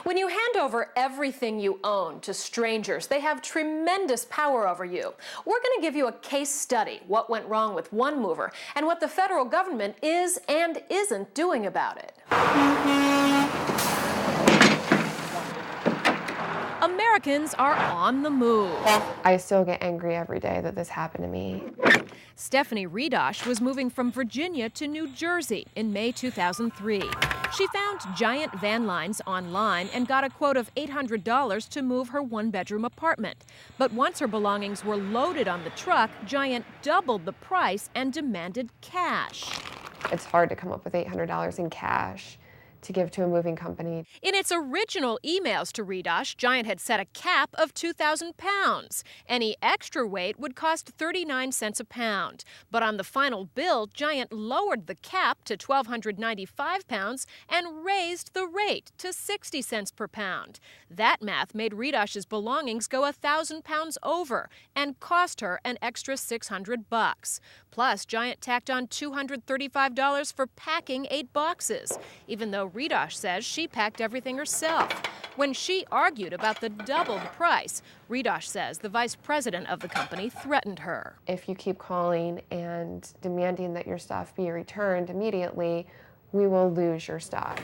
When you hand over everything you own to strangers, they have tremendous power over you. We're going to give you a case study, what went wrong with one mover, and what the federal government is and isn't doing about it. Americans are on the move. I still get angry every day that this happened to me. Stephanie Redosh was moving from Virginia to New Jersey in May 2003. She found Giant Van Lines online and got a quote of $800 to move her one-bedroom apartment. But once her belongings were loaded on the truck, Giant doubled the price and demanded cash. It's hard to come up with $800 in cash to give to a moving company. In its original emails to Redosh, Giant had set a cap of 2,000 pounds. Any extra weight would cost 39 cents a pound. But on the final bill, Giant lowered the cap to 1,295 pounds and raised the rate to 60 cents per pound. That math made Redosh's belongings go 1,000 pounds over and cost her an extra $600. Plus, Giant tacked on $235 for packing 8 boxes, even though Redosh says she packed everything herself. When she argued about the doubled price, Redosh says the vice president of the company threatened her. If you keep calling and demanding that your stuff be returned immediately, we will lose your stuff.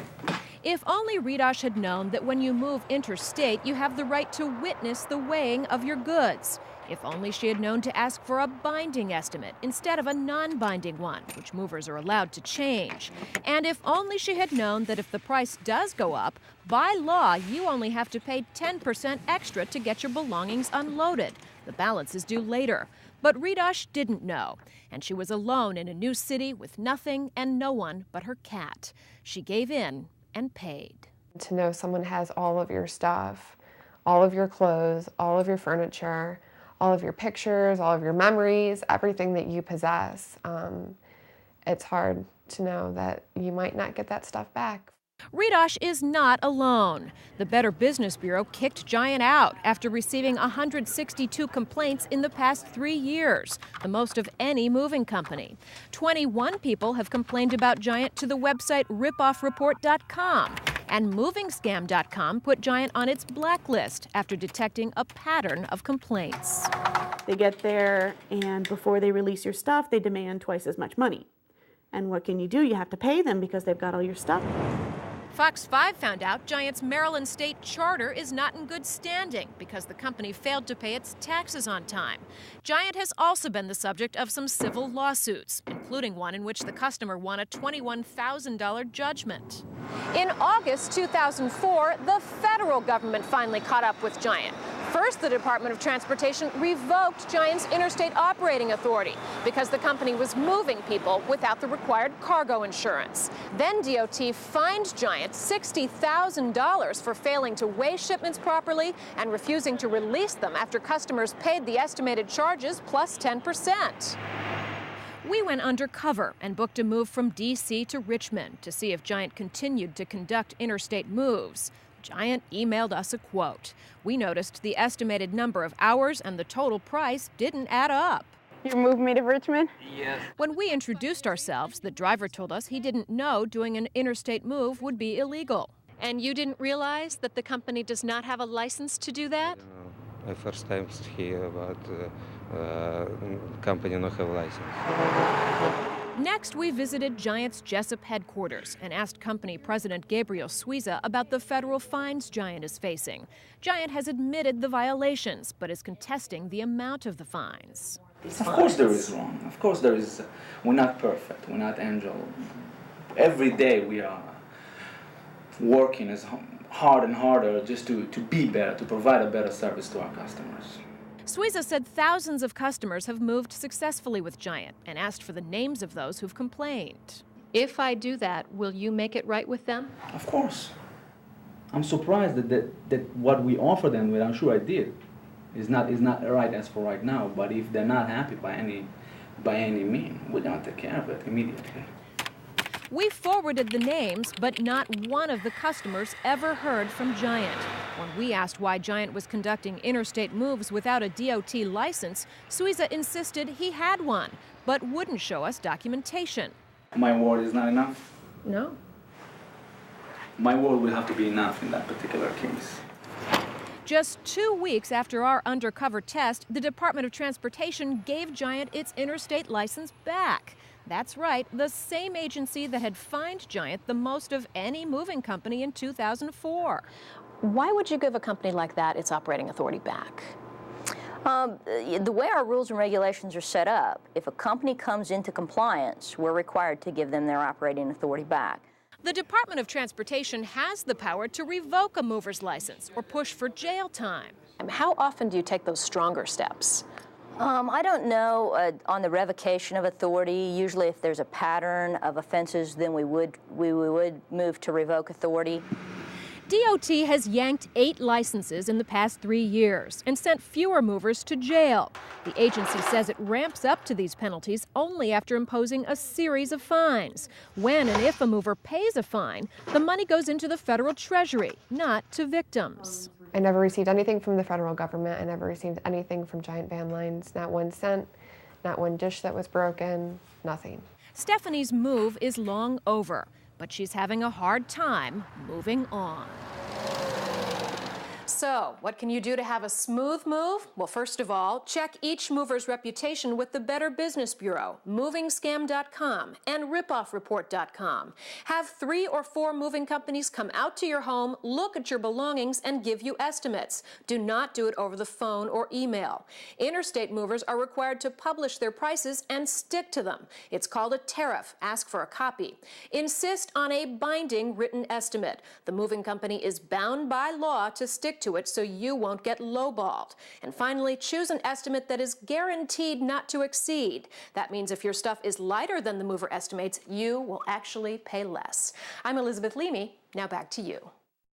If only Redosh had known that when you move interstate, you have the right to witness the weighing of your goods. If only she had known to ask for a binding estimate instead of a non-binding one, which movers are allowed to change. And if only she had known that if the price does go up, by law, you only have to pay 10% extra to get your belongings unloaded. The balance is due later. But Redosh didn't know, and she was alone in a new city with nothing and no one but her cat. She gave in and paid. To know someone has all of your stuff, all of your clothes, all of your furniture, all of your pictures, all of your memories, everything that you possess, it's hard to know that you might not get that stuff back. Redosh is not alone. The Better Business Bureau kicked Giant out after receiving 162 complaints in the past 3 years, the most of any moving company. 21 people have complained about Giant to the website ripoffreport.com, and movingscam.com put Giant on its blacklist after detecting a pattern of complaints. They get there, and before they release your stuff, they demand twice as much money. And what can you do? You have to pay them because they've got all your stuff. Fox 5 found out Giant's Maryland state charter is not in good standing because the company failed to pay its taxes on time. Giant has also been the subject of some civil lawsuits, including one in which the customer won a $21,000 judgment. In August 2004, the federal government finally caught up with Giant. First, the Department of Transportation revoked Giant's interstate operating authority because the company was moving people without the required cargo insurance. Then DOT fined Giant $60,000 for failing to weigh shipments properly and refusing to release them after customers paid the estimated charges plus 10%. We went undercover and booked a move from D.C. to Richmond to see if Giant continued to conduct interstate moves. Giant emailed us a quote. We noticed the estimated number of hours and the total price didn't add up. You moved me to Richmond? Yes. When we introduced ourselves, the driver told us he didn't know doing an interstate move would be illegal. And you didn't realize that the company does not have a license to do that? I first time hear about company not have license. Next, we visited Giant's Jessup headquarters and asked company president Gabriel Suiza about the federal fines Giant is facing. Giant has admitted the violations, but is contesting the amount of the fines. Of course there is wrong. Of course there is. We're not perfect. We're not angel. Every day we are working as hard and harder just to be better, to provide a better service to our customers. Suiza said thousands of customers have moved successfully with Giant and asked for the names of those who've complained. If I do that, will you make it right with them? Of course. I'm surprised that what we offer them, which I'm sure I did, is not right as for right now. But if they're not happy by any means, we're gonna take care of it immediately. We forwarded the names, but not one of the customers ever heard from Giant. When we asked why Giant was conducting interstate moves without a DOT license, Suiza insisted he had one, but wouldn't show us documentation. My word is not enough? No. my word will have to be enough in that particular case. Just 2 weeks after our undercover test, the Department of Transportation gave Giant its interstate license back. That's right, the same agency that had fined Giant the most of any moving company in 2004. Why would you give a company like that its operating authority back? The way our rules and regulations are set up, if a company comes into compliance, we're required to give them their operating authority back. The Department of Transportation has the power to revoke a mover's license or push for jail time. How often do you take those stronger steps? I don't know on the revocation of authority. Usually if there's a pattern of offenses, then we would move to revoke authority. DOT has yanked 8 licenses in the past 3 years and sent fewer movers to jail. The agency says it ramps up to these penalties only after imposing a series of fines. When and if a mover pays a fine, the money goes into the federal treasury, not to victims. I never received anything from the federal government. I never received anything from Giant Van Lines, not 1 cent, not one dish that was broken, nothing. Stephanie's move is long over, but she's having a hard time moving on. So, what can you do to have a smooth move? Well, first of all, check each mover's reputation with the Better Business Bureau, MovingScam.com, and RipoffReport.com. Have 3 or 4 moving companies come out to your home, look at your belongings, and give you estimates. Do not do it over the phone or email. Interstate movers are required to publish their prices and stick to them. It's called a tariff. Ask for a copy. Insist on a binding written estimate. The moving company is bound by law to stick to it so you won't get lowballed. And finally, choose an estimate that is guaranteed not to exceed. That means if your stuff is lighter than the mover estimates, you will actually pay less. I'm Elizabeth Leamy. Now back to you.